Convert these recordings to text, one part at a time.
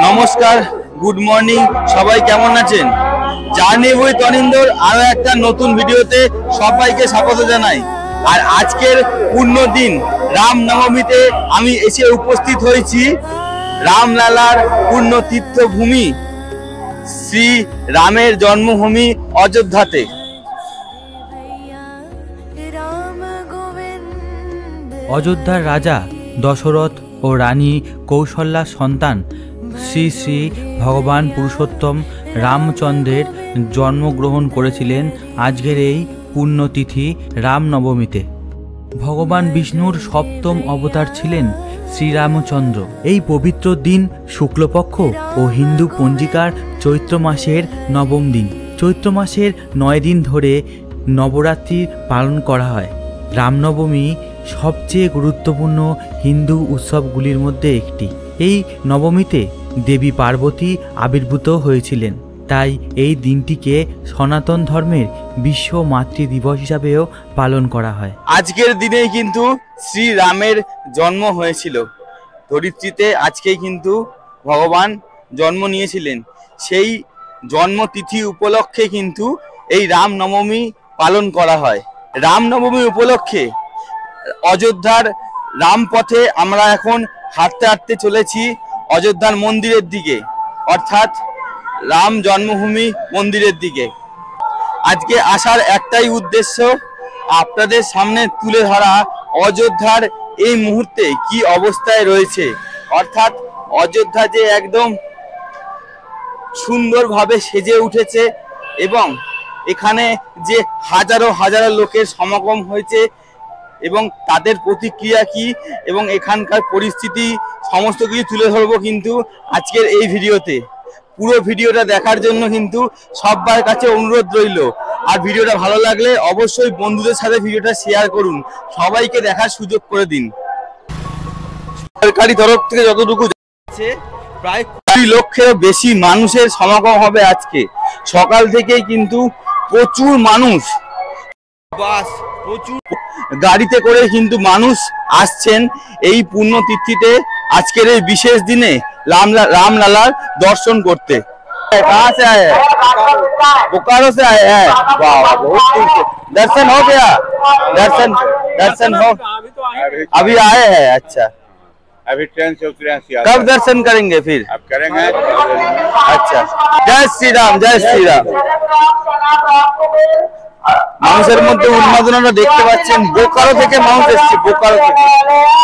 নমস্কার, good morning, সবাই কেমন আছেন? জার্নি উইথ অনিন্দর আরো একটা নতুন ভিডিওতে সবাইকে স্বাগত জানাই। আর আজকের পূর্ণ দিন রামনবমীতে আমি এসে উপস্থিত হয়েছি রামলালার পূর্ণ তীর্থভূমি শ্রী রামের জন্মভূমি অযোধ্যাতে। অযোধ্যার রাজা দশরথ ও রানী কৌশল্যার সন্তান শ্রী শ্রী ভগবান পুরুষোত্তম রামচন্দ্রের জন্মগ্রহণ করেছিলেন আজকের এই পুণ্যতিথি রামনবমীতে। ভগবান বিষ্ণুর সপ্তম অবতার ছিলেন শ্রীরামচন্দ্র। এই পবিত্র দিন শুক্লপক্ষ ও হিন্দু পঞ্জিকার চৈত্র মাসের নবম দিন। চৈত্র মাসের 9 দিন ধরে নবরাত্রি পালন করা হয়। রামনবমী সবচেয়ে গুরুত্বপূর্ণ হিন্দু উৎসবগুলির মধ্যে একটি। এই নবমীতে দেবী পার্বতী আবির্ভূত হয়েছিলেন, তাই এই দিনটিকে সনাতন ধর্মের বিশ্ব মাতৃ দিবস হিসাবেও পালন করা হয়। আজকের দিনেই কিন্তু শ্রী রামের জন্ম হয়েছিল ধরিত্রীতে। আজকেই কিন্তু ভগবান জন্ম নিয়েছিলেন। সেই জন্মতিথি উপলক্ষে কিন্তু এই রামনবমী পালন করা হয়। রামনবমী উপলক্ষে অযোধ্যার রামপথে আমরা এখন হাঁটতে হাঁটতে চলেছি অযোধ্যার মন্দিরের দিকে, অর্থাৎ রাম জন্মভূমি মন্দিরের দিকে। আজকে আসার একটাই উদ্দেশ্য, আপনাদের সামনে তুলে ধরা অযোধ্যার এই মুহূর্তে কি অবস্থায় রয়েছে। অর্থাৎ অযোধ্যা যে একদম সুন্দরভাবে সেজে উঠেছে এবং এখানে যে হাজারো হাজারো লোকের সমাগম হয়েছে এবং তাদের প্রতিক্রিয়া কি এবং এখানকার পরিস্থিতি সমস্ত কিছু তুলে ধরবো কিন্তু আজকের এই ভিডিওতে। পুরো ভিডিওটা দেখার জন্য কিন্তু সবার কাছে অনুরোধ রইল। আর ভিডিওটা ভালো লাগলে অবশ্যই বন্ধুদের সাথে ভিডিওটা শেয়ার করুন, সবাইকে দেখার সুযোগ করে দিন। সরকারি তরফ থেকে যতটুকু যাচ্ছে প্রায় 20 লক্ষেরও বেশি মানুষের সমাগম হবে আজকে। সকাল থেকেই কিন্তু প্রচুর মানুষ, বাস প্রচুর গাড়িতে করে কিন্তু মানুষ আসছেন এই পুণ্যতিথিতে, আজকের এই বিশেষ দিনে रामलला दर्शन करते। कहाँ से आए हैं? बोकारो से आए हैं। वाह, बहुत दूर से दर्शन हो गया? दर्शन हो अभी आए हैं? अच्छा, अभी ट्रेन से उतरे हैं। कब दर्शन करेंगे फिर? अब करेंगे। अच्छा, जय श्री राम, जय श्री राम। মানুষের মধ্যে উন্মাদনাটা দেখতে পাচ্ছেন। বোকারো থেকে মানুষ এসেছে, বোকারো থেকে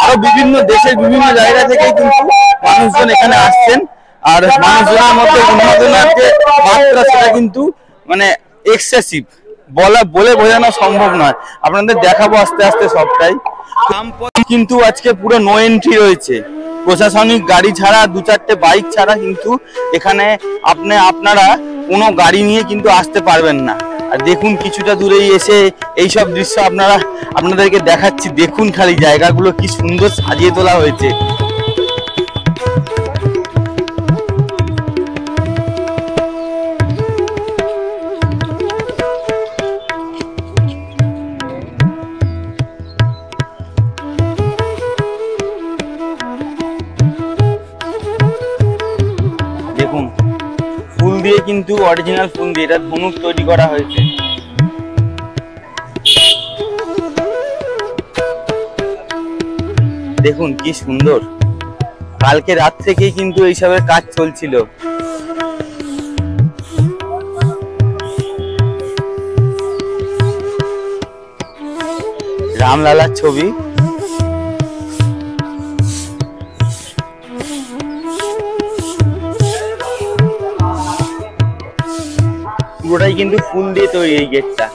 আরো বিভিন্ন দেশের বিভিন্ন জায়গা থেকে কিন্তু মানুষজন এখানে আসছেন। আর মানুষজনের মধ্যে উন্মাদনার যে মাত্রা সেটা কিন্তু মানে এক্সেসিভ, বলে বোঝানো সম্ভব নয়। আপনাদের দেখাবো আস্তে আস্তে সবটাই। কিন্তু আজকে পুরো নো এন্ট্রি রয়েছে, প্রশাসনিক গাড়ি ছাড়া, 2-4টে বাইক ছাড়া কিন্তু এখানে আপনারা কোনো গাড়ি নিয়ে কিন্তু আসতে পারবেন না। আর দেখুন কিছুটা দূরেই এসে এইসব দৃশ্য আপনাদেরকে দেখাচ্ছি। দেখুন খালি জায়গাগুলো কি সুন্দর সাজিয়ে তোলা হয়েছে। দেখুন ফুল দিয়ে কিন্তু অরিজিনাল ফুল দিয়ে এটা ধনুক তৈরি করা হয়েছে। দেখুন কি সুন্দর। কালকে রাত থেকেই কিন্তু এইসবের কাজ চলছিল। রামলালার ছবি। পুরোটাই কিন্তু ফুল দিয়ে তৈরি। এই গেটটা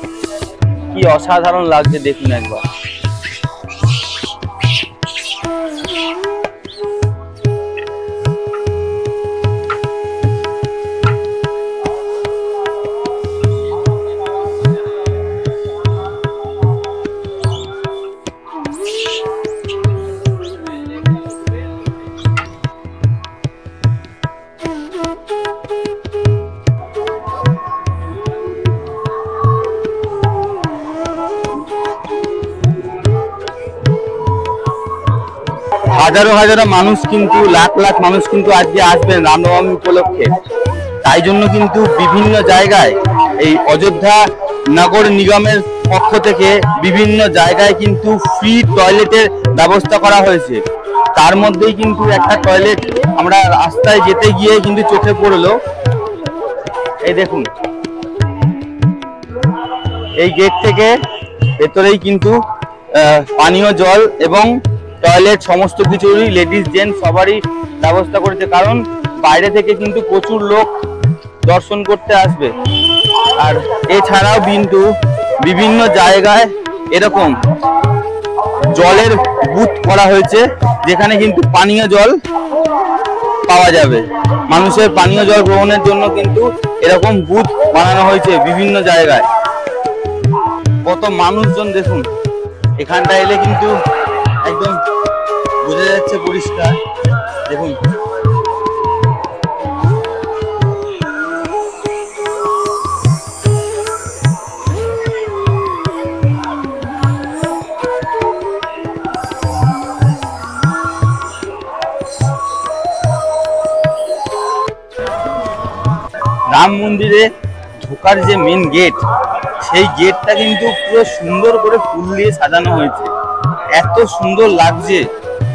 কি অসাধারণ লাগছে দেখুন একবার। হাজারো হাজারো মানুষ কিন্তু লাখ লাখ মানুষ কিন্তু আজকে আসবেন রামনবমী উপলক্ষে। তাই জন্য কিন্তু বিভিন্ন জায়গায় এই অযোধ্যা নগর নিগমের পক্ষ থেকে বিভিন্ন জায়গায় কিন্তু ফ্রি টয়লেটের ব্যবস্থা করা হয়েছে। তার মধ্যেই কিন্তু একটা টয়লেট আমরা রাস্তায় যেতে গিয়ে কিন্তু চোখে পড়লো। এই দেখুন, এই গেট থেকে ভেতরেই কিন্তু পানীয় জল এবং টয়লেট সমস্ত কিছুরই লেডিস জেন্টস সবারই ব্যবস্থা করেছে, কারণ বাইরে থেকে কিন্তু প্রচুর লোক দর্শন করতে আসবে। আর এছাড়াও কিন্তু বিভিন্ন জায়গায় এরকম জলের বুথ করা হয়েছে, যেখানে কিন্তু পানীয় জল পাওয়া যাবে। মানুষের পানীয় জল গ্রহণের জন্য কিন্তু এরকম বুথ বানানো হয়েছে বিভিন্ন জায়গায়। কত মানুষজন দেখুন, এখানটা এলে কিন্তু একদম বোঝা যাচ্ছে পরিষ্কার। দেখুন, রাম মন্দিরে ঢোকার যে মেন গেট, সেই গেটটা কিন্তু পুরো সুন্দর করে ফুল দিয়ে সাজানো হয়েছে। এত সুন্দর লাগছে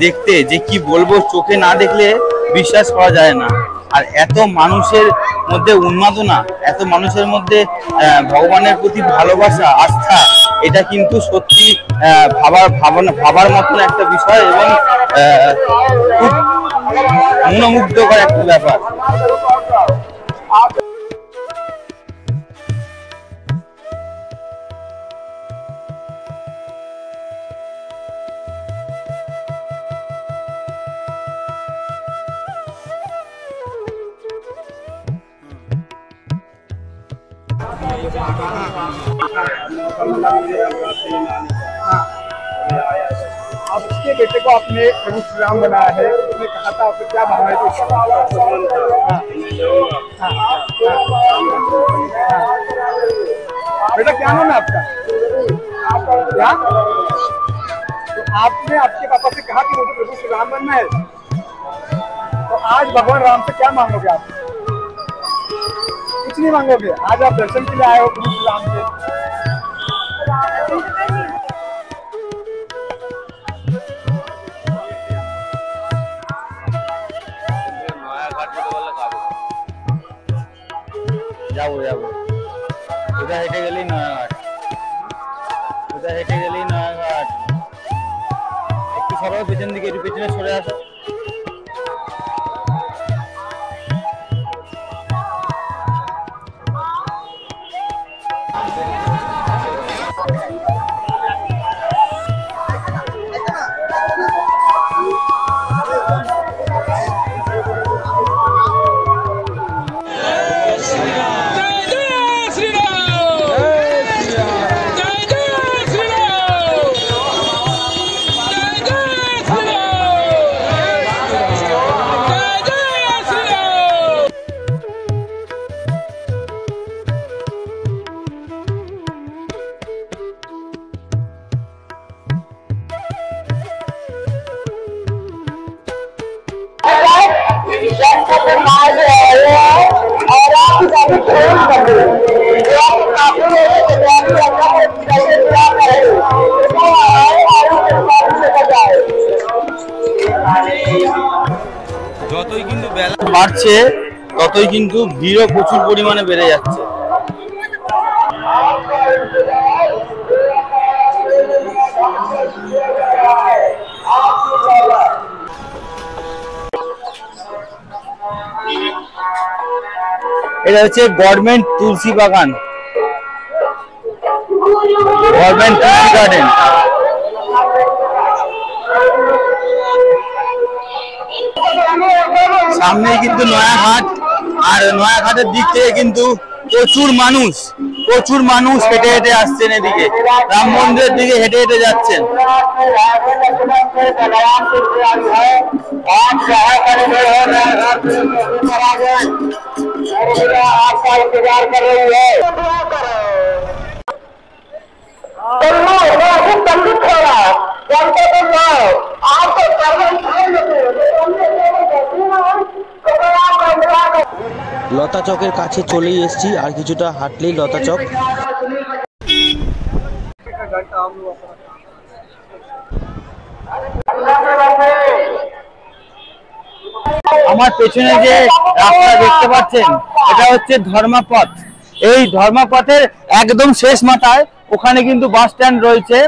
দেখতে যে কি বলবো, চোখে না দেখলে বিশ্বাস করা যায় না। আর এত মানুষের মধ্যে উন্মাদনা, এত মানুষের মধ্যে ভগবানের প্রতি ভালোবাসা, আস্থা, এটা কিন্তু সত্যি ভাবার মতন একটা বিষয় এবং খুব মনোমুগ্ধকর একটা ব্যাপার। आपके बेटे को आपने प्रभु श्री राम बनाया है, उसने कहा था आपको क्या भावना है? बेटा क्या नाम है आपका? क्या? तो आपने आपके पापा से कहा कि मुझे प्रभु श्री राम बनना है, तो आज भगवान राम से क्या मांगोगे आप? कुछ नहीं मांगोगे। आज आप दर्शन के लिए आए हो प्रभु श्री राम के। যাবো যাবো, ওটা হেঁটে গেলেই নয়াঘাট, ওটা হেঁটে গেলেই নয়াঘাট। একটু সরো পেছন দিকে, একটু পেছনে সরে আসো। যতই কিন্তু বেলা বাড়ছে ততই কিন্তু ভিড়ও প্রচুর পরিমাণে বেড়ে যাচ্ছে। এটা হচ্ছে গভর্নমেন্ট তুলসী বাগান, গভর্নমেন্ট তুলসী গার্ডেন। সামনেই কিন্তু নয়াঘাট, আর নয়াঘাটের দিক থেকে কিন্তু প্রচুর মানুষ হেঁটে হেঁটে আসছেন এদিকে, রাম মন্দিরের দিকে হেঁটে হেঁটে যাচ্ছেন। आपका इंतजार कर रही है। লতা চকের কাছে চলেই এসেছি, আর কিছুটা হাঁটলেই লতা চক। আমার পেছনে যে রাস্তা দেখতে পাচ্ছেন এটা হচ্ছে ধর্মপথ। এই ধর্মপথের একদম শেষ মাথায় ওখানে কিন্তু বাস স্ট্যান্ড রয়েছে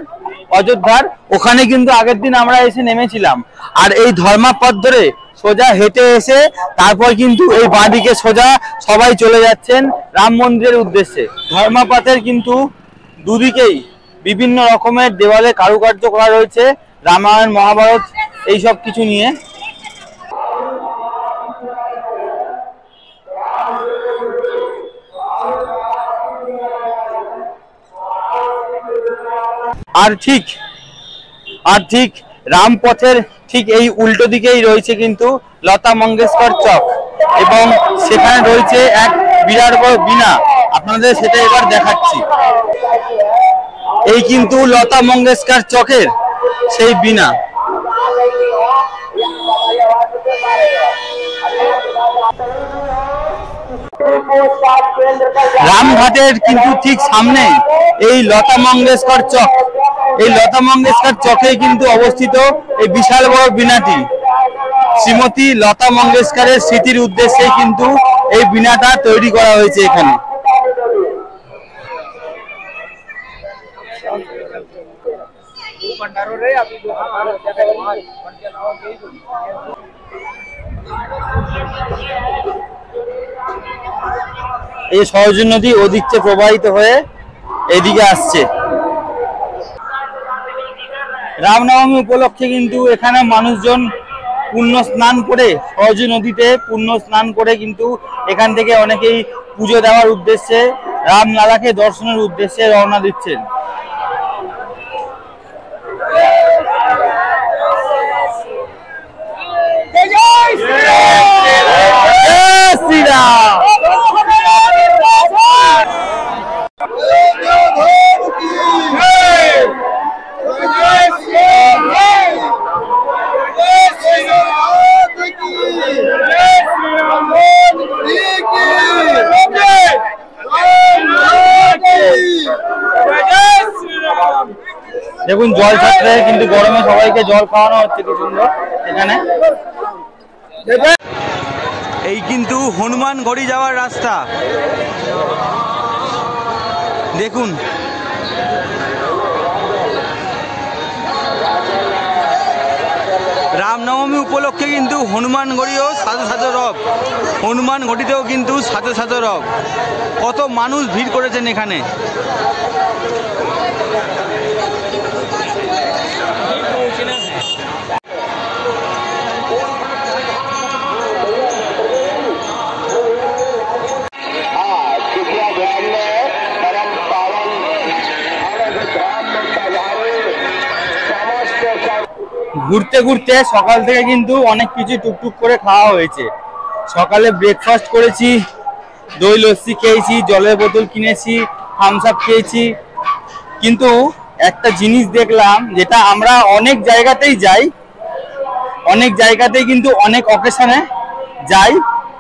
অযোধ্যার, ওখানে কিন্তু আগের দিন আমরা এসে নেমেছিলাম। আর এই ধর্মপথ ধরে সোজা হেঁটে এসে তারপর কিন্তু এই বাঁদিকে সোজা সবাই চলে যাচ্ছেন রাম মন্দিরের উদ্দেশ্যে। ধর্মপথের কিন্তু দুদিকেই বিভিন্ন রকমের দেওয়ালে কারুকার্য করা রয়েছে রামায়ণ মহাভারত এইসব কিছু নিয়ে। আর ঠিক রামপথের ঠিক এই উল্টো দিকেই রয়েছে কিন্তু লতা মঙ্গেশকর চক, এবং সেখানে রয়েছে এক বিরাট বড় বীণা। আপনাদের সেটা এবার দেখাচ্ছি। এই কিন্তু লতা মঙ্গেশকর চকের সেই বীণা। রামঘাটের কিন্তু ঠিক সামনে এই লতা মঙ্গেশকর চক, এই লতা মঙ্গেশকর চকে কিন্তু অবস্থিত এই বিশাল বড় বীণাটি। শ্রীমতী লতা মঙ্গেশকরের স্মৃতির উদ্দেশ্যে কিন্তু এই বীণাটা তৈরি করা হয়েছে এখানে। এই সরজু নদী ওদিক থেকে প্রবাহিত হয়ে এদিকে আসছে। রামনবমী উপলক্ষে কিন্তু এখানে মানুষজন পুণ্য স্নান করে, সরজু নদীতে পুণ্য স্নান করে কিন্তু এখান থেকে অনেকেই পুজো দেওয়ার উদ্দেশ্যে, রামলালাকে দর্শনের উদ্দেশ্যে রওনা দিচ্ছেন। শ্রীরাম। দেখুন জল ছাত্রে কিন্তু গরমে সবাইকে জল খাওয়ানো হচ্ছে কি সুন্দর এখানে। এই কিন্তু হনুমানগড়ি যাওয়ার রাস্তা দেখুন। রামনবমী উপলক্ষে কিন্তু হনুমানগড়িও সাথে সাথে রব, হনুমানগড়িতেও কিন্তু সাথে সাথে রব। কত মানুষ ভিড় করেছেন এখানে। ঘুরতে ঘুরতে সকাল থেকে কিন্তু অনেক কিছু টুকটুক করে খাওয়া হয়েছে। সকালে ব্রেকফাস্ট করেছি, দই লস্যি খেয়েছি, জলের বোতল কিনেছি, থামস আপ খেয়েছি। কিন্তু একটা জিনিস দেখলাম, যেটা আমরা অনেক জায়গাতেই যাই, অনেক জায়গাতেই কিন্তু অনেক অকেশনে যাই,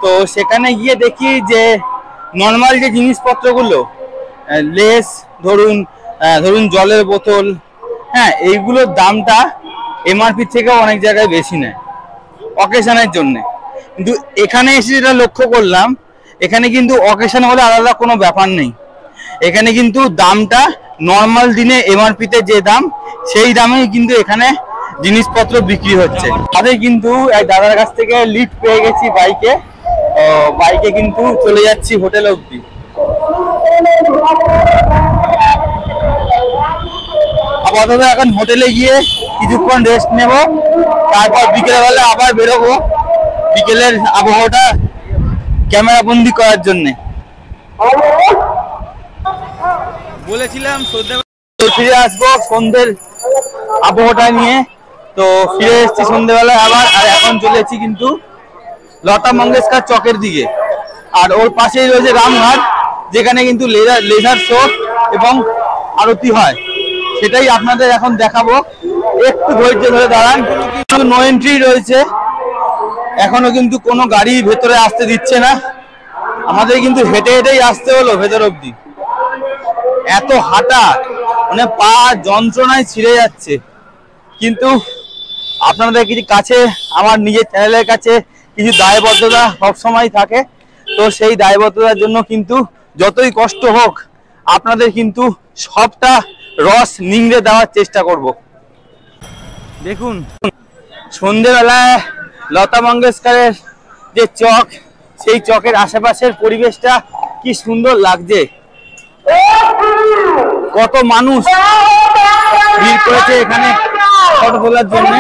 তো সেখানে গিয়ে দেখি যে নর্মাল যে জিনিসপত্রগুলো, লেস ধরুন জলের বোতল, হ্যাঁ, এইগুলোর দামটা এমআরপি থেকে অনেক জায়গায় বেশি নেয় অকেশনের জন্য। কিন্তু এখানে এসে যেটা লক্ষ্য করলাম, এখানে কিন্তু অকেশন হলে আলাদা কোনো ব্যাপার নেই। এখানে কিন্তু দামটা নর্মাল দিনে এমআরপিতে যে দাম, সেই দামেই কিন্তু এখানে জিনিসপত্র বিক্রি হচ্ছে। তাদের কিন্তু এক দাদার কাছ থেকে লিফট পেয়ে গেছি বাইকে, বাইকে কিন্তু চলে যাচ্ছি হোটেল অবধি। আপাতত এখন হোটেলে গিয়ে কিছুক্ষণ রেস্ট নেব, তারপর বিকেলবেলা আবার বেরোবো বিকেলের আবহাওয়াটা ক্যামেরা বন্দি করার জন্য। বলেছিলাম ফিরে আসবো সন্ধ্যের আবহাওয়াটা নিয়ে, তো ফিরে এসেছি সন্ধ্যেবেলায় আবার। আর এখন চলে এসেছি কিন্তু লতা মঙ্গেশকর চকের দিকে, আর ওর পাশেই রয়েছে রামঘাট, যেখানে কিন্তু লেজার শো এবং আরতি হয়, সেটাই আপনাদের এখন দেখাবো। একটু ধৈর্য ধরে দাঁড়ান, কিন্তু নো এন্ট্রি রয়েছে, এখনো কিন্তু কোনো গাড়ি ভেতরে আসতে দিচ্ছে না। আমাদের কিন্তু হেঁটে হেঁটেই আসতে হলো ভেতর অব্দি। এত হাঁটা, মানে পা যন্ত্রণায় ছিঁড়ে যাচ্ছে। কিন্তু আপনাদের কিছু কাছে, আমার নিজের চ্যানেলের কাছে কিছু দায়বদ্ধতা সবসময় থাকে, তো সেই দায়বদ্ধতার জন্য কিন্তু যতই কষ্ট হোক আপনাদের কিন্তু সবটা রস নিংড়ে দেওয়ার চেষ্টা করব। দেখুন, সন্ধেবেলায় লতা মঙ্গেশকরের যে চক, সেই চকের আশেপাশের পরিবেশটা কি সুন্দর লাগছে। কত মানুষ ভিড় করেছে এখানে ফটো তোলার জন্য।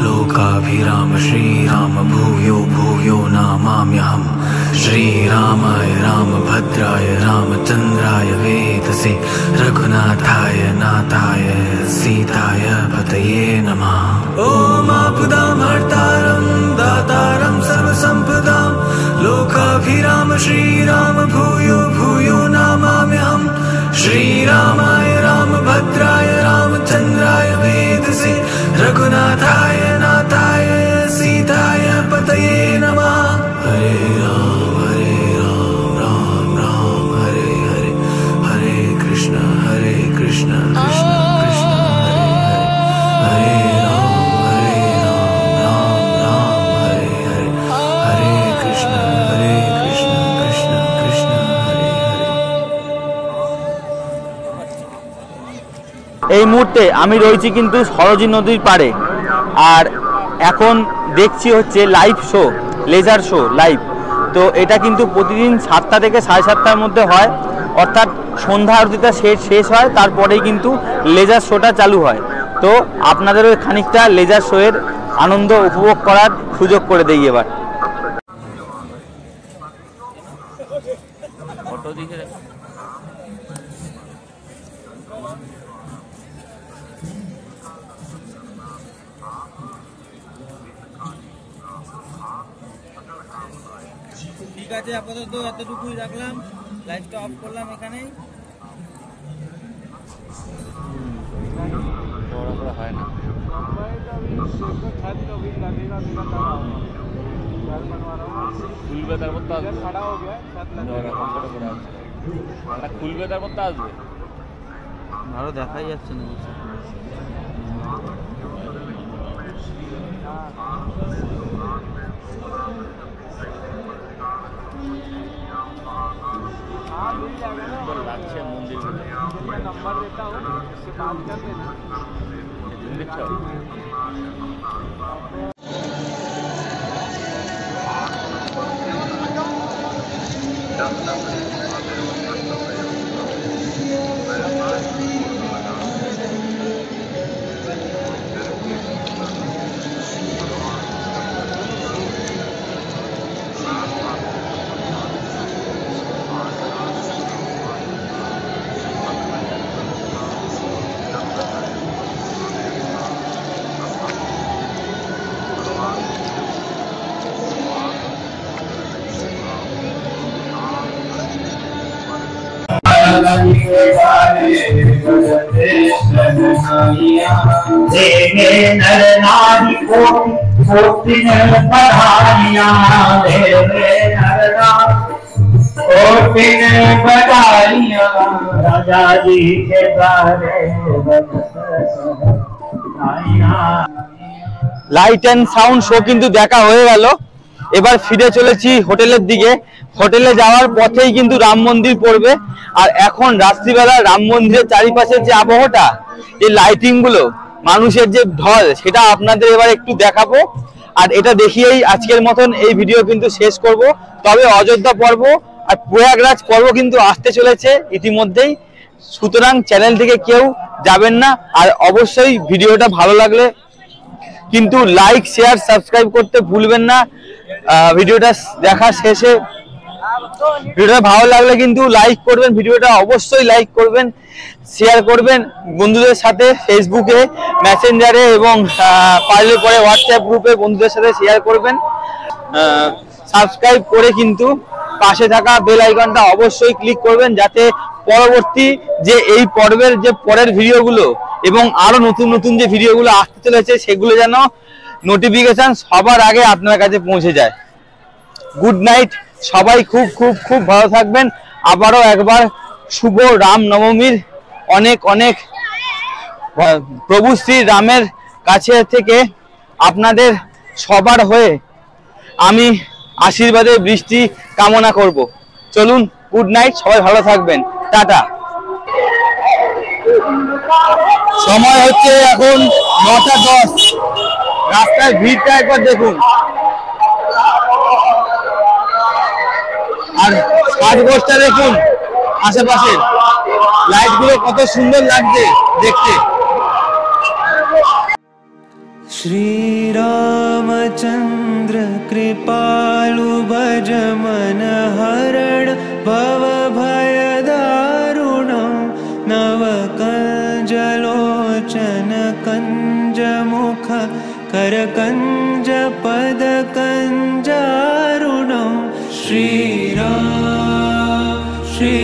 लोकाभिराम श्रीराम भूयो भूयो नामाम्यहम् श्रीरामाय रामभद्राय रामचन्द्राय वेदसे रघुनाथाय नाथाय सीताय पतये नमः। ॐ आपदामहर्तारं दातारं सर्वसम्पदां लोकाभिराम श्रीराम भूयो भूयो नामाम्यहम् श्रीरामाय रामभद्राय रामचन्द्राय वेदसे रघुनाथाय नाथाय सीताय पतये नमः। हरे राम राम राम हरे हरे, हरे कृष्ण कृष्ण कृष्ण हरे हरे, हरे राम राम हरे हरे, हरे कृष्ण कृष्ण कृष्ण हरे हरे। এই মুহূর্তে আমি রয়েছি কিন্তু সরোজী নদীর পাড়ে, আর এখন দেখছি হচ্ছে live show, laser show live. তো এটা কিন্তু প্রতিদিন 7টা থেকে 7:30টার মধ্যে হয়, অর্থাৎ সন্ধ্যা আরতিটা শেষ হয়, তারপরেই কিন্তু লেজার শোটা চালু হয়। তো আপনাদেরও খানিকটা লেজার শো এর আনন্দ উপভোগ করার সুযোগ করে দেই এবার। ঠিক আছে, আপাতত এতটুকুই রাখলাম, লাইভটা অফ করলাম এখানেই। হয় না খুলবে, তারপর তো আসবে, খুলবে তারপর তো আসবে, আরো দেখাই যাচ্ছে না। লাগছে মন্দির नंबर देता हूँ, उससे बात कर लेना। देवे नर नारी कोटि पधारियां, देवे नर नारी कोटि पधारियां, राजा जी के द्वारे লাইট অ্যান্ড সাউন্ড শো কিন্তু দেখা হয়ে গেল। এবার ফিরে চলেছি হোটেলের দিকে। হোটেলে যাওয়ার পথেই কিন্তু রাম মন্দির পড়বে, আর এখন রাত্রিবেলা রাম মন্দিরের চারিপাশের যে আবহাওয়াটা, এই লাইটিং গুলো, মানুষের যে ঢল, সেটা আপনাদের এবার একটু দেখাবো। আর এটা দেখিয়েই আজকের মতন এই ভিডিও কিন্তু শেষ করব। তবে অযোধ্যা পর্ব আর প্রয়াগরাজ পর্ব কিন্তু আসতে চলেছে ইতিমধ্যেই, সুতরাং চ্যানেল থেকে কেউ যাবেন না। আর অবশ্যই ভিডিওটা ভালো লাগলে কিন্তু লাইক, শেয়ার, সাবস্ক্রাইব করতে ভুলবেন না। ভিডিওটা দেখা শেষে ভিডিওটা ভালো লাগলে কিন্তু লাইক করবেন, ভিডিওটা অবশ্যই লাইক করবেন, শেয়ার করবেন বন্ধুদের সাথে, ফেসবুকে, মেসেঞ্জারে এবং পারলে পরে হোয়াটসঅ্যাপ গ্রুপে বন্ধুদের সাথে শেয়ার করবেন। সাবস্ক্রাইব করে কিন্তু পাশে থাকা বেল আইকনটা অবশ্যই ক্লিক করবেন, যাতে পরবর্তী যে এই পর্বের যে পরের ভিডিওগুলো এবং আরো নতুন নতুন যে ভিডিওগুলো আসতে চলেছে সেগুলো যেন নোটিফিকেশন সবার আগে আপনার কাছে পৌঁছে যায়। গুড নাইট, সবাই খুব খুব খুব ভালো থাকবেন। আবারও একবার শুভ রাম নবমীর অনেক অনেক প্রভু শ্রী রামের কাছে থেকে আপনাদের সবার হয়ে আমি আশীর্বাদের বৃষ্টি কামনা করব। চলুন, গুড নাইট, সবাই ভালো থাকবেন, টাটা। সময় হচ্ছে এখন 9:10। রাস্তায় ভিড়টা একবার দেখুন, আর সাজগোজটা দেখুন, আশেপাশে লাইটগুলো কত সুন্দর লাগছে দেখতে। श्री रामचंद्र कृपालु भज मन हरण भव भय दारुणं नव कंज लोचन कंज मुख कर कंज पद कंजारुणं श्री राम श्री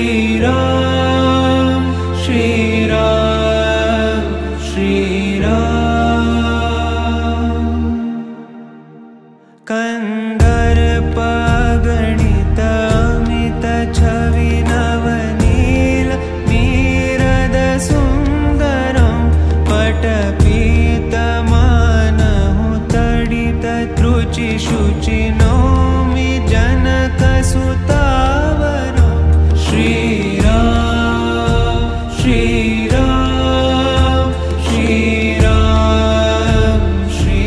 राम श्री राम श्री राम कंदर्प गणित अमित छवि नवनील नीरद सुंदरं पटपीतमानहु तडित त्रुचि शुचि नौमि जनक सुतावरं श्री राम श्री राम श्री राम श्री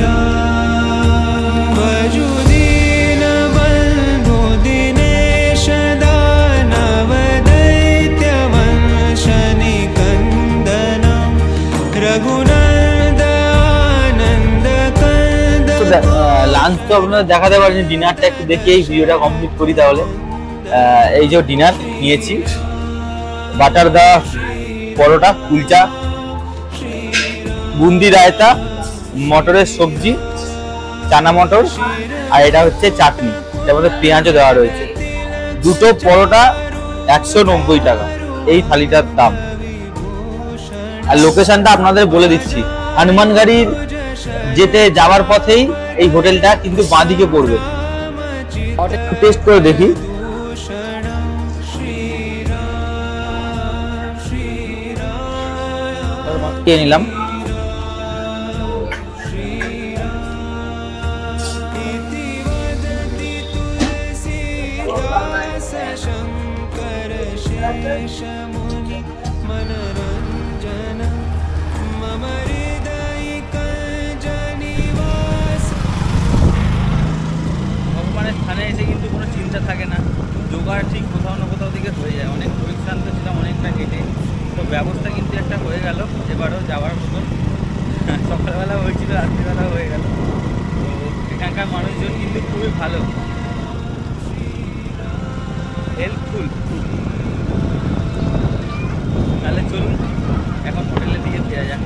राम भजु दीन बंधु दिनेश दानव दैत्य वंशनि कंदनं रघुनंद आनंद कंद লাঞ্চ তো আপনারা দেখাতে পারেন, ডিনারটা একটু দেখি, এই ভিডিওটা কমপ্লিট করি তাহলে। এই যে ডিনার নিয়েছি, বাটার দা পরোটা, কুলচা, বুন্দি রায়তা, মটরের সবজি, চানা মটর, আর এটা হচ্ছে চাটনি, এর মধ্যে পেঁয়াজও দেওয়া রয়েছে। দুটো পরোটা 190 টাকা এই থালিটার দাম। আর লোকেশনটা আপনাদের বলে দিচ্ছি, হনুমানগাড়ির যেতে যাওয়ার পথেই এই হোটেলটা, কিন্তু বাঁদিকে পড়বে। একটু টেস্ট করে দেখি। খেয়ে নিলাম। शंकर शेष मुनि मनरंजन मम हृदय कंजनिवास। ভগবানের স্থানে এসে কিন্তু কোনো চিন্তা থাকে না, জোগাড় ঠিক কোথাও না কোথাও থেকে হয়ে যায়। অনেক পরিশ্রান্ত ছিলাম অনেকটা হেঁটে, তো ব্যবস্থা কিন্তু একটা হয়ে গেল এবারও যাওয়ার মতন। সকালবেলা হয়েছিল, রাত্রিবেলা হয়ে গেল। তো এখানকার মানুষজন কিন্তু খুবই ভালো, হেল্পফুল খুব। তাহলে চলুন এখন হোটেলের দিকে ফিরে যাক।